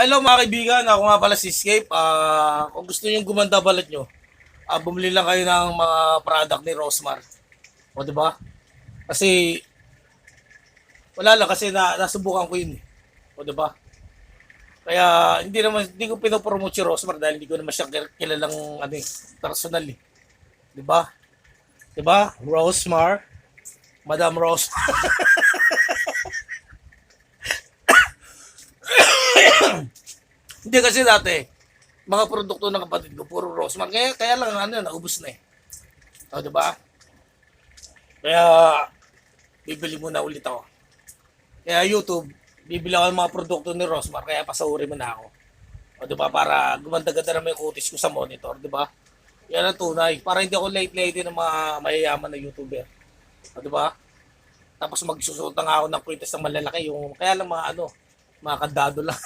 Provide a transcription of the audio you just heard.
Hello mga kaibigan, ako nga pala si Escape. Kung gusto niyo gumanda balat nyo, bumili lang kayo ng mga product ni Rosmar. O di ba? Kasi wala lang kasi nasubukan ko yun. O di ba? Kaya hindi ko pinopromote si Rosmar dahil hindi ko naman siya kilalang personal eh. Di ba? Di ba? Rosmar, Madam Rose. Hindi kasi dati, mga produkto ng kapatid ko, puro Rosmar. Kaya lang naubos na eh. O, di ba? Kaya, bibili muna ulit ako. Kaya YouTube, bibili ako ng mga produkto ni Rosmar, kaya pasauri mo na ako. O, di ba? Para gumanda-ganda naman yung kutis ko sa monitor, di ba? Yan ang tunay. Para hindi ako late-late ng mga mayayaman na YouTuber. O, di ba? Tapos magsusuot nga ako ng kwintas ng malalaki, yung, kaya lang mga mga kandado lang.